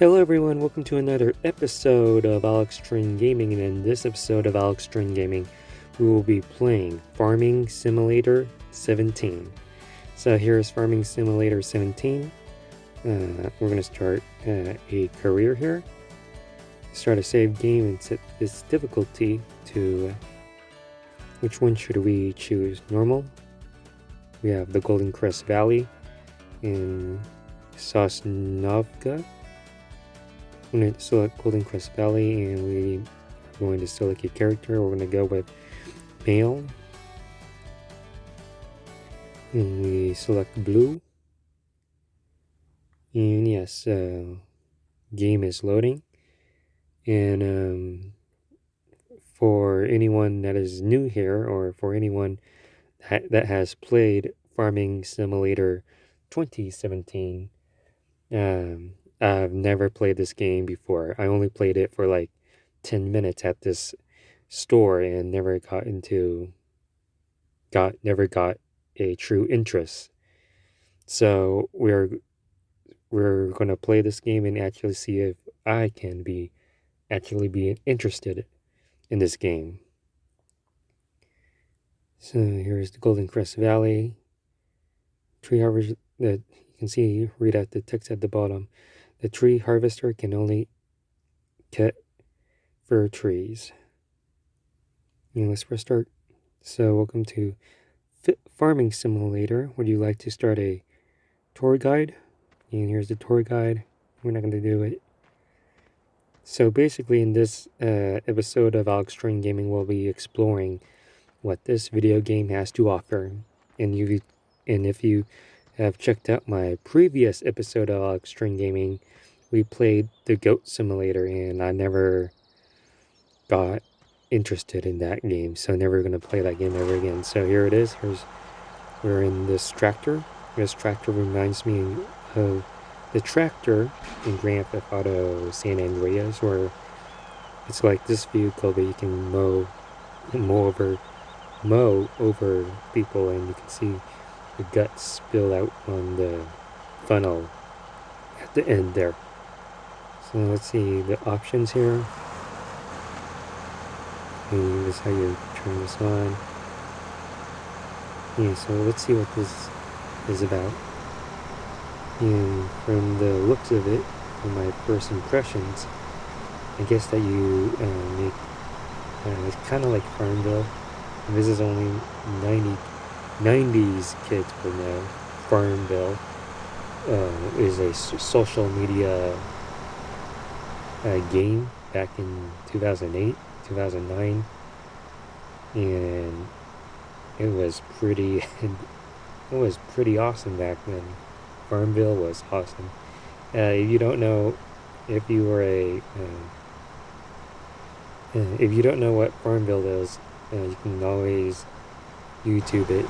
Hello everyone, welcome to another episode of Alex Train Gaming, and in this episode of Alex Train Gaming, we will be playing Farming Simulator 17. So here's Farming Simulator 17. We're going to start a career here. Start a save game and set this difficulty to... which one should we choose? Normal? We have the Golden Crest Valley in Sosnovka. I'm going to select Golden Crest Valley, and we're going to select a character. We're going to go with male, and we select blue. And yes, game is loading. And for anyone that is new here, or for anyone that has played Farming Simulator 2017, I've never played this game before. I only played it for like 10 minutes at this store and never got a true interest. So we're going to play this game and actually see if I can actually be interested in this game. So here's the Golden Crest Valley. Tree harvester, that you can see, read out the text at the bottom. The tree harvester can only cut fir trees. And let's press start. So welcome to Farming Simulator. Would you like to start a tour guide? And here's the tour guide. We're not going to do it. So basically in this episode of Alex Train Gaming, we'll be exploring what this video game has to offer. And if you have checked out my previous episode of Alex Train Gaming, we played the Goat Simulator, and I never got interested in that game, so never going to play that game ever again. So here it is. We're in this tractor. This tractor reminds me of the tractor in Grand Theft Auto San Andreas, where it's like this vehicle that you can mow over people, and you can see the guts spill out on the funnel at the end there. So let's see the options here. And this is how you turn this on. Yeah, so let's see what this is about. And from the looks of it, from my first impressions, I guess that you make it's kind of like Farmville. And this is only 90s kids will know. Farmville is a social media game back in 2008, 2009, and it was pretty awesome back then. Farmville was awesome. If you don't know, if you don't know what Farmville is, you can always YouTube it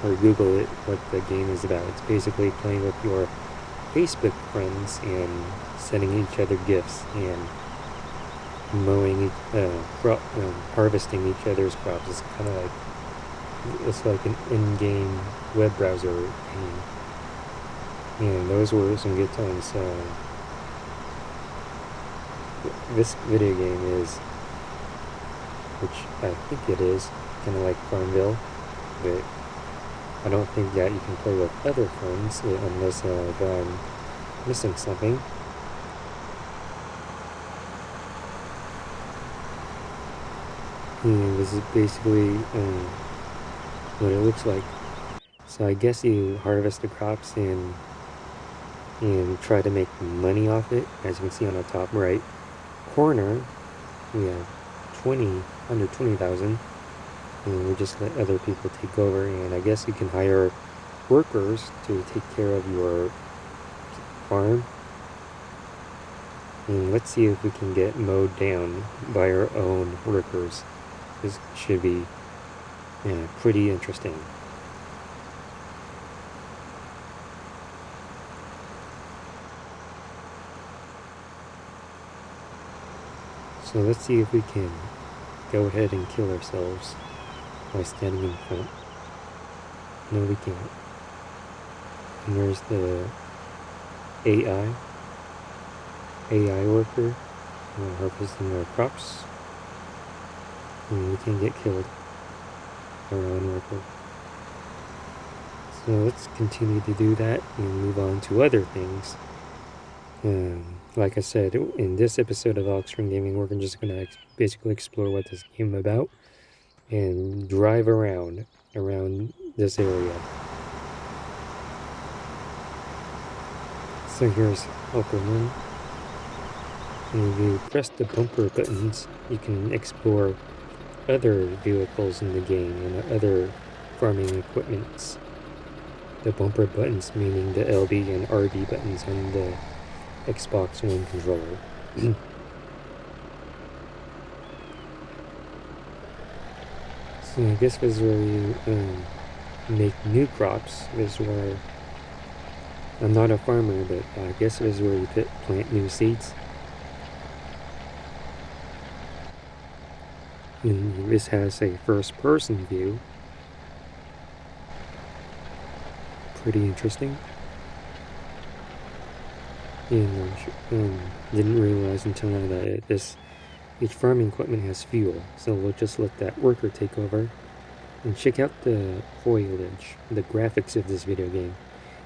or Google it, what the game is about. It's basically playing with your Facebook friends and sending each other gifts and harvesting each other's crops. It's like an in-game web browser game. And those were some good times. This video game is, which I think it is, kind of like Farmville, but I don't think that you can play with other friends unless I'm missing something. And this is basically what it looks like. So I guess you harvest the crops and try to make money off it. As you can see on the top right corner, we have under 20,000, and we just let other people take over. And I guess you can hire workers to take care of your farm. And let's see if we can get mowed down by our own workers. This should be pretty interesting. So let's see if we can go ahead and kill ourselves by standing in front. No, we can't. And there's the AI. AI worker harvesting our crops. And we can get killed by our own worker. So let's continue to do that and move on to other things. Like I said, in this episode of Oxford Gaming, we're just going to basically explore what this game is about and drive around this area. So here's Upper Moon. And if you press the bumper buttons, you can explore other vehicles in the game and other farming equipments. The bumper buttons meaning the LB and RB buttons on the Xbox One controller. So I guess this is where you make new crops. This is where I'm not a farmer, but I guess this is where you plant new seeds. And this has a first-person view. Pretty interesting. And didn't realize until now that each farming equipment has fuel. So we'll just let that worker take over. And check out the foliage, the graphics of this video game.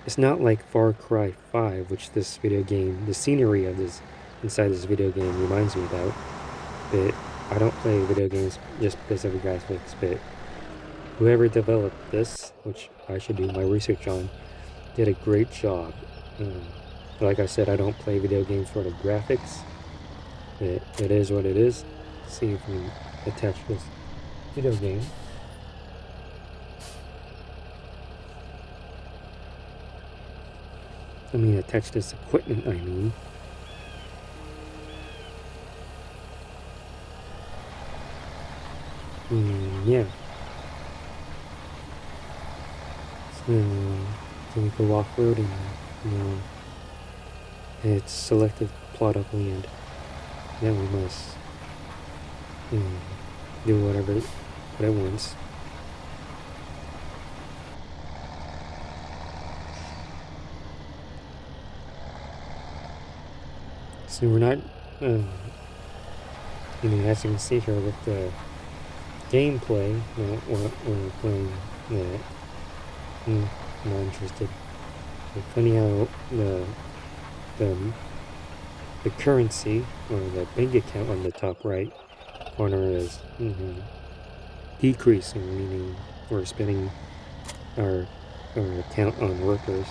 It's not like Far Cry 5, which this video game, the scenery of this inside this video game reminds me about. But I don't play video games just because of the graphics, but whoever developed this, which I should do my research on, did a great job. Like I said, I don't play video games for the graphics. It is what it is. Let's see if we can attach this video game. Attach this equipment, yeah. So we go off-road and, it's selected plot of land. Now we must do whatever it wants. So we're not, as you can see here with the gameplay, we're playing that. Not interested. It's funny how the currency or the bank account on the top right corner is decreasing, meaning we're spending our account on workers.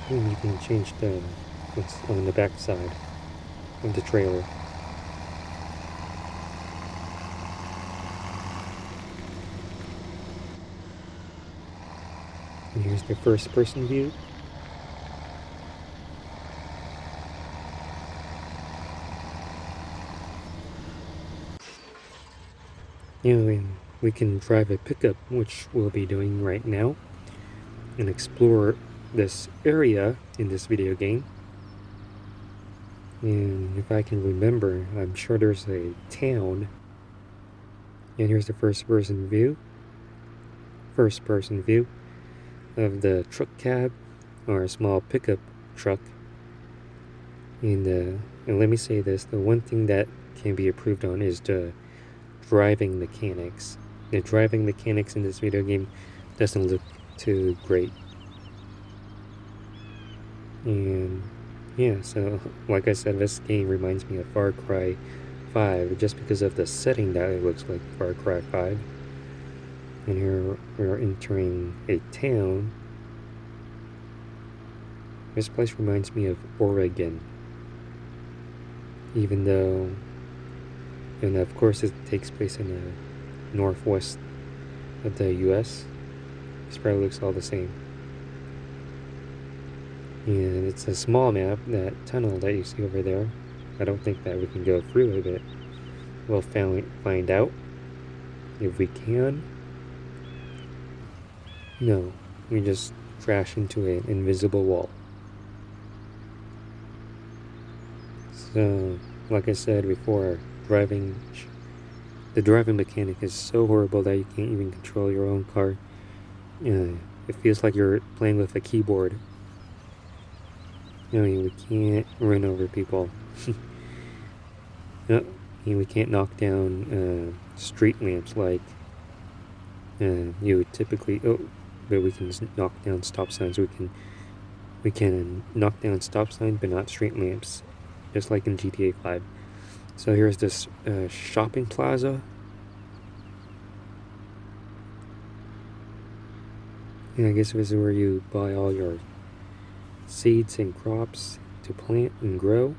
And you can change what's on the back side of the trailer. And here's the first person view. And we can drive a pickup, which we'll be doing right now, and explore this area in this video game. And if I can remember, I'm sure there's a town. And here's the first person view of the truck cab, or a small pickup truck. And let me say this, the one thing that can be improved on is the driving mechanics. The driving mechanics in this video game doesn't look too great. And yeah, so like I said, this game reminds me of Far Cry 5 just because of the setting that it looks like Far Cry 5. And here we are entering a town. This place reminds me of Oregon. Even though, and of course it takes place in the northwest of the US. This probably looks all the same. And it's a small map, that tunnel that you see over there. I don't think that we can go through it, but we'll find out if we can. No, we just crash into an invisible wall. So, like I said before, the driving mechanic is so horrible that you can't even control your own car. It feels like you're playing with a keyboard. I mean, we can't run over people. No, we can't knock down street lamps like you would typically. Oh, but we can knock down stop signs. We can knock down stop signs, but not street lamps, just like in GTA 5. So here's this shopping plaza. And I guess this is where you buy all your seeds and crops to plant and grow.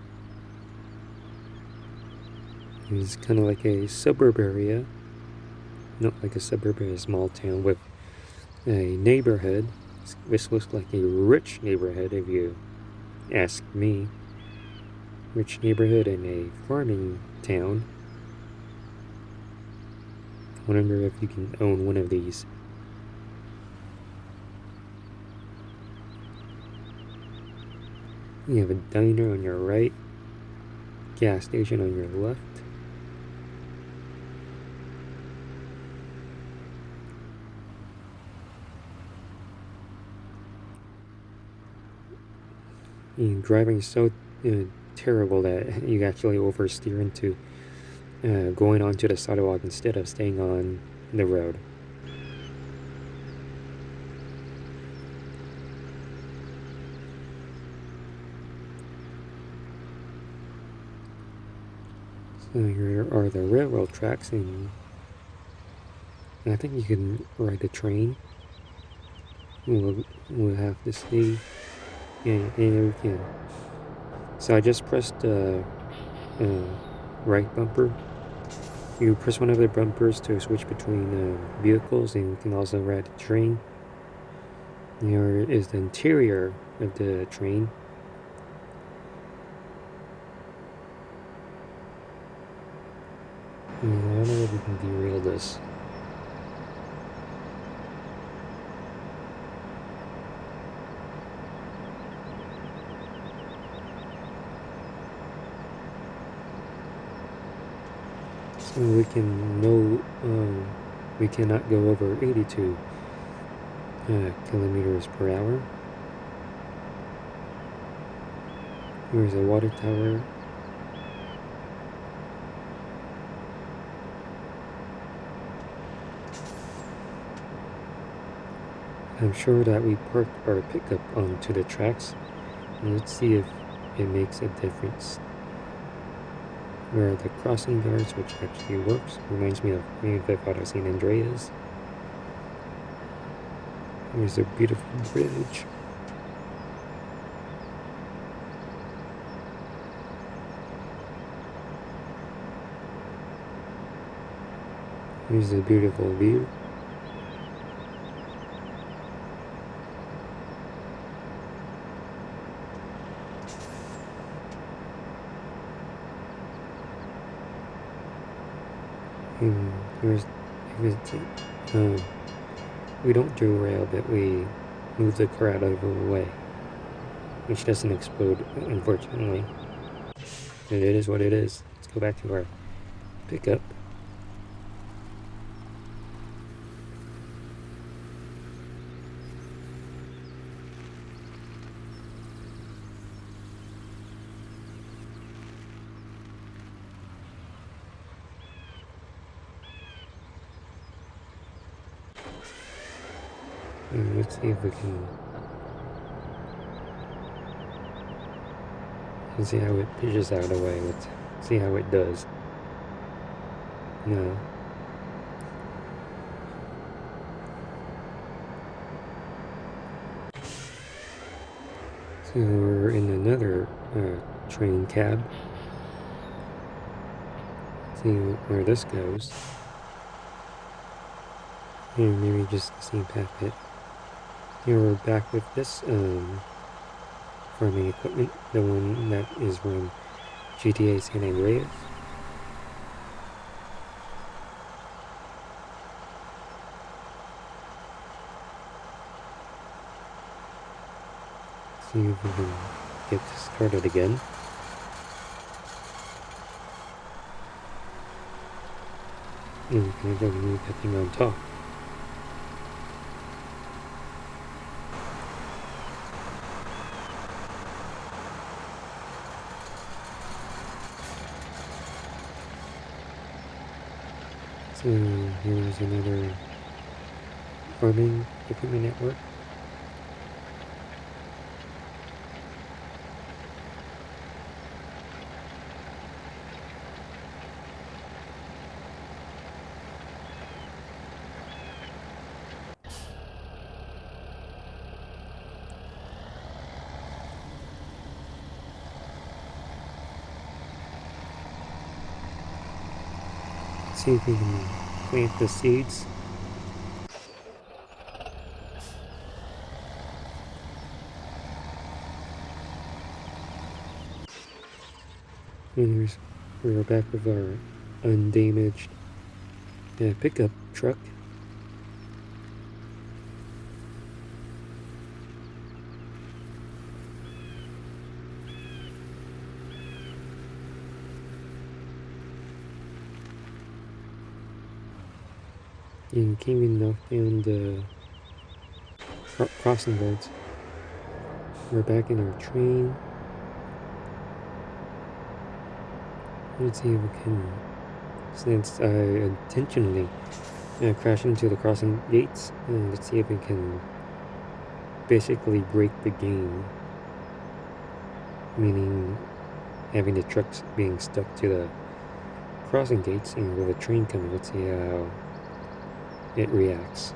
It's kind of like a suburb area, not like a suburb, a small town with a neighborhood. This looks like a rich neighborhood if you ask me. Rich neighborhood in a farming town. I wonder if you can own one of these. You have a diner on your right, gas station on your left. And driving is so terrible that you actually oversteer into going onto the sidewalk instead of staying on the road. So here are the railroad tracks, and I think you can ride a train. We'll have to see. Yeah, we can. So I just pressed right bumper. You press one of the bumpers to switch between vehicles, and you can also ride a train. Here is the interior of the train. I don't know if we can derail this. So we cannot go over 82 kilometers per hour. Here's a water tower. I'm sure that we parked our pickup onto the tracks. And let's see if it makes a difference. Where are the crossing guards, which actually works. Reminds me of Grand Theft Auto San Andreas. There's a beautiful bridge. Here's a beautiful view. And here's we don't derail, but we move the car out of the way, which doesn't explode, unfortunately. And it is what it is. Let's go back to our pickup. And let's see if we can see how it pitches out of the way. Let's see how it does. No. So we're in another train cab. See where this goes. And maybe just the same path, but here we're back with this farming equipment, the one that is from GTA San Andreas. See if we can get this started again. And we can go move that thing on top. So here's another farming equipment network. See if we can plant the seeds. And we're back with our undamaged pickup truck. And came and knocked down the crossing guards. We're back in our train. Let's see if we can, since I intentionally crashed into the crossing gates, let's see if we can basically break the game. Meaning having the trucks being stuck to the crossing gates, and with a train coming, let's see how it reacts.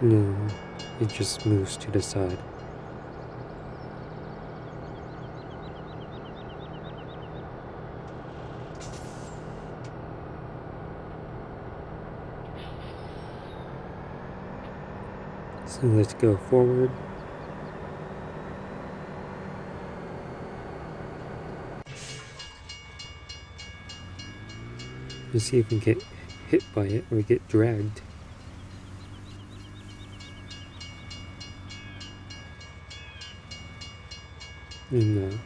No, it just moves to the side. So let's go forward. Let's see if we can get hit by it or get dragged. And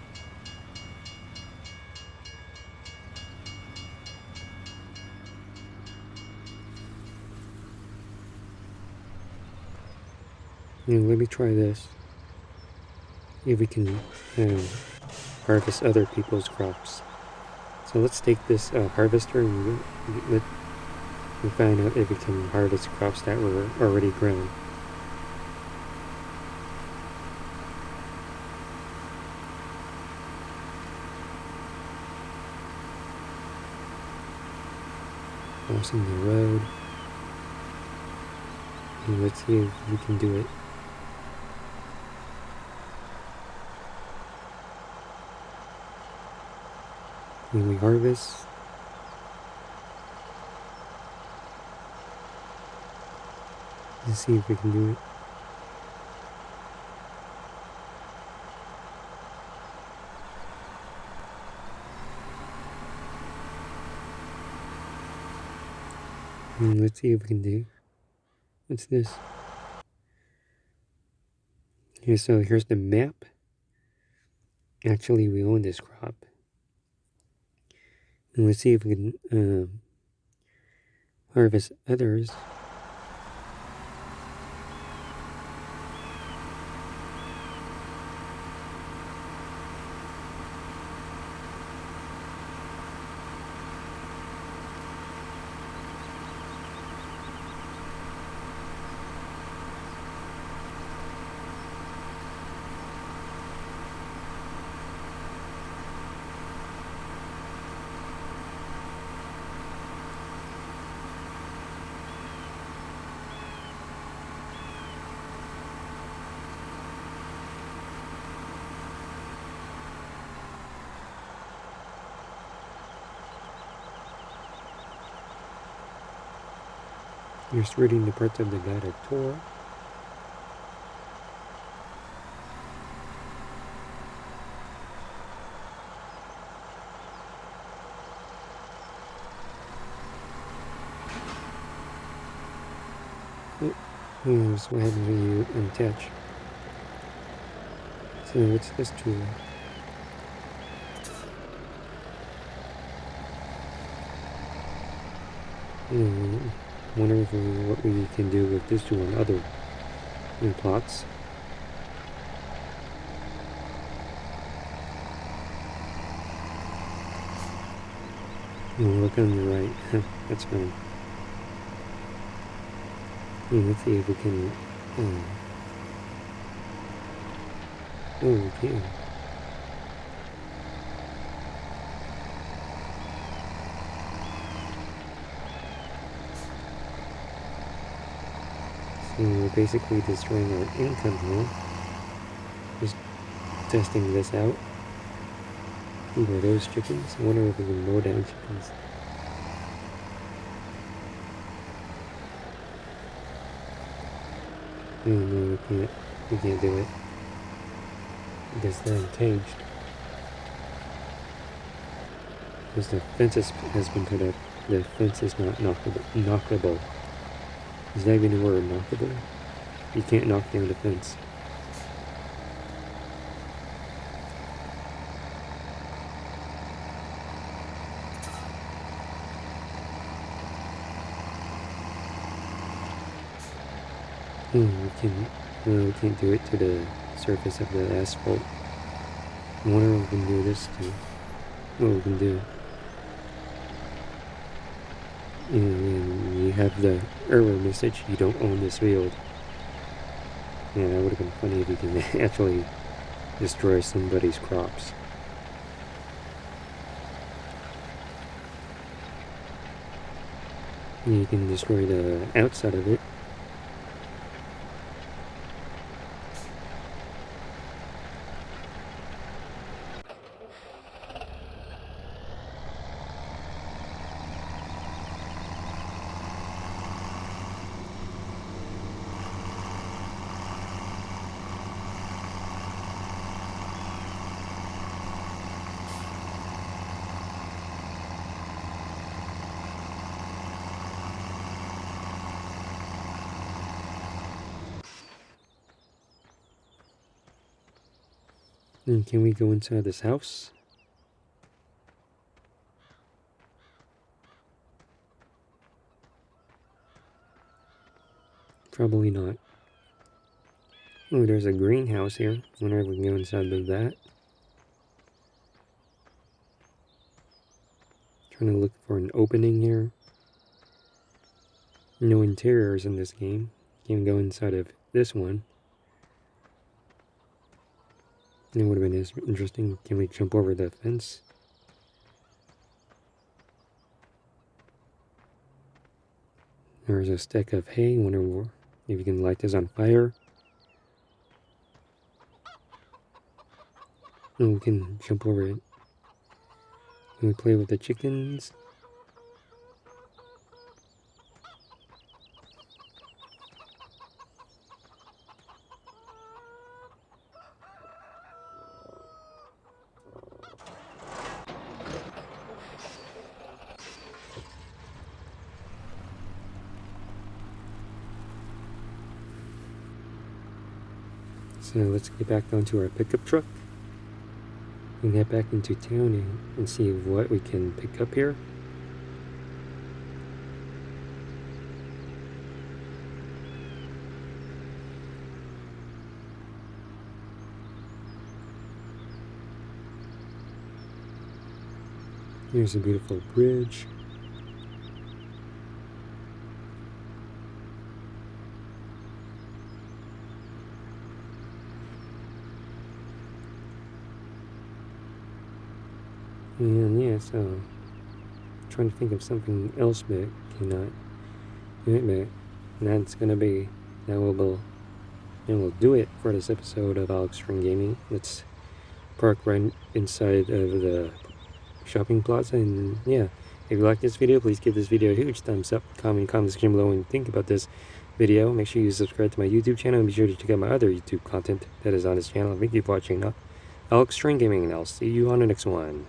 let me try this. If we can harvest other people's crops. So let's take this harvester and find out if we can harvest crops that were already grown. Crossing the road. And let's see if we can do it. When we harvest, let's see if we can do it. And let's see if we can do. What's this? Here, so here's the map. Actually, we own this crop. And let's see if we can harvest others. Just reading the parts of the guided tour. Here's what happens when you unattach. So what's this tool? Wonder if what we can do with this tool on other plots. Look on the right. That's fine. Let's see if we can... Oh, we can. So we're basically destroying our income here. Just testing this out. Ooh, are those chickens? I wonder if we can mow down chickens. Oh no, we can't. We can't do it. I guess they're uncaged. Because the fence has been put up. The fence is not knockable. Is that even a word, knockable? You can't knock down the fence. We can't do it to the surface of the asphalt. I wonder if we can do this too. What we can do. And you have the error message, you don't own this field. Yeah, that would have been funny if you can actually destroy somebody's crops. You can destroy the outside of it. And can we go inside this house? Probably not. Oh, there's a greenhouse here. Wonder if we can go inside of that. Trying to look for an opening here. No interiors in this game. Can't go inside of this one. It would have been interesting. Can we jump over the fence? There's a stack of hay. Wonder if you can light this on fire. And we can jump over it. Can we play with the chickens? So let's get back onto our pickup truck and get back into town and see what we can pick up here. Here's a beautiful bridge. And yeah, so I'm trying to think of something else, but cannot do it. But we'll do it for this episode of Alex String Gaming. Let's park right inside of the shopping plaza, and yeah, if you like this video, please give this video a huge thumbs up. Comment in the comment section below and think about this video. Make sure you subscribe to my YouTube channel and be sure to check out my other YouTube content that is on this channel. Thank you for watching. Alex String Gaming, and I'll see you on the next one.